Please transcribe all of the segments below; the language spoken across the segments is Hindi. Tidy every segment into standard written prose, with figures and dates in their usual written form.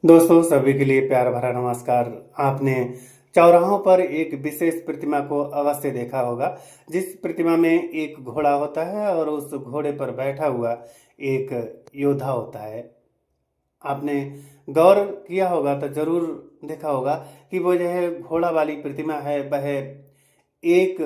दोस्तों सभी के लिए प्यार भरा नमस्कार। आपने चौराहों पर एक विशेष प्रतिमा को अवश्य देखा होगा, जिस प्रतिमा में एक घोड़ा होता है और उस घोड़े पर बैठा हुआ एक योद्धा होता है। आपने गौर किया होगा तो जरूर देखा होगा कि वो जो है घोड़ा वाली प्रतिमा है, वह एक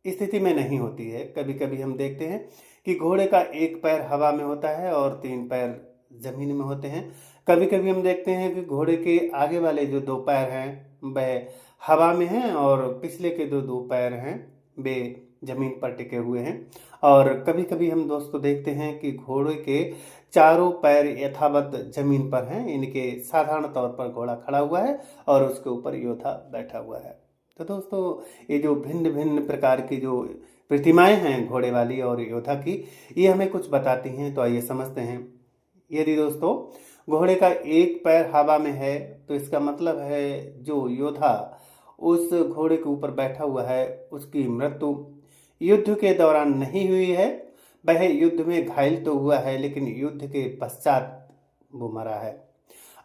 स्थिति में नहीं होती है। कभी कभी हम देखते हैं कि घोड़े का एक पैर हवा में होता है और तीन पैर जमीन में होते हैं। कभी कभी हम देखते हैं कि घोड़े के आगे वाले जो दो पैर हैं वह हवा में हैं और पिछले के जो दो पैर हैं वे जमीन पर टिके हुए हैं। और कभी कभी हम दोस्तों देखते हैं कि घोड़े के चारों पैर यथावत जमीन पर हैं। इनके साधारण तौर पर घोड़ा खड़ा हुआ है और उसके ऊपर योद्धा बैठा हुआ है। तो दोस्तों, ये जो भिन्न भिन्न प्रकार की जो प्रतिमाएं हैं घोड़े वाली और योद्धा की, ये हमें कुछ बताती हैं। तो आइए समझते हैं। यदि दोस्तों घोड़े का एक पैर हवा में है तो इसका मतलब है जो योद्धा उस घोड़े के ऊपर बैठा हुआ है उसकी मृत्यु युद्ध के दौरान नहीं हुई है। वह युद्ध में घायल तो हुआ है लेकिन युद्ध के पश्चात वो मरा है।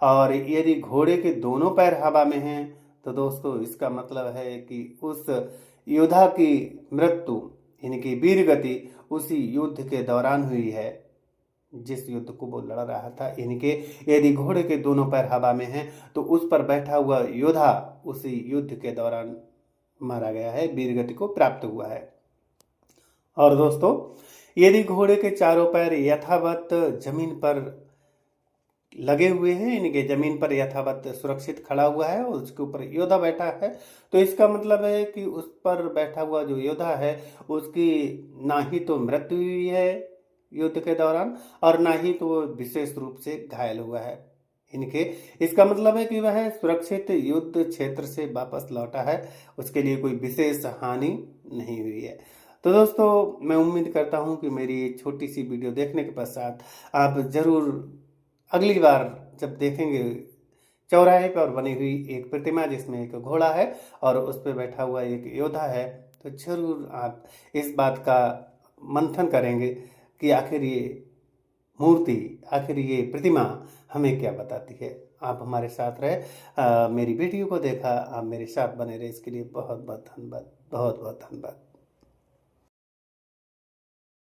और यदि घोड़े के दोनों पैर हवा में हैं तो दोस्तों इसका मतलब है कि उस योद्धा की मृत्यु इनकी वीर गति उसी युद्ध के दौरान हुई है जिस युद्ध को वो लड़ रहा था। इनके यदि घोड़े के दोनों पैर हवा में हैं तो उस पर बैठा हुआ योद्धा उसी युद्ध के दौरान मारा गया है, वीर गति को प्राप्त हुआ है। और दोस्तों यदि घोड़े के चारों पैर यथावत जमीन पर लगे हुए हैं, इनके जमीन पर यथावत सुरक्षित खड़ा हुआ है और उसके ऊपर योद्धा बैठा है, तो इसका मतलब है कि उस पर बैठा हुआ जो योद्धा है उसकी ना ही तो मृत्यु हुई है युद्ध के दौरान और ना ही तो वो विशेष रूप से घायल हुआ है। इनके इसका मतलब है कि वह सुरक्षित युद्ध क्षेत्र से वापस लौटा है, उसके लिए कोई विशेष हानि नहीं हुई है। तो दोस्तों मैं उम्मीद करता हूं कि मेरी ये छोटी सी वीडियो देखने के पश्चात आप जरूर अगली बार जब देखेंगे चौराहे पर बनी हुई एक प्रतिमा जिसमें एक घोड़ा है और उस पर बैठा हुआ एक योद्धा है, तो जरूर आप इस बात का मंथन करेंगे कि आखिर ये मूर्ति, आखिर ये प्रतिमा हमें क्या बताती है। आप हमारे साथ रहे, मेरी वीडियो को देखा, आप मेरे साथ बने रहे, इसके लिए बहुत बहुत धन्यवाद, बहुत बहुत धन्यवाद।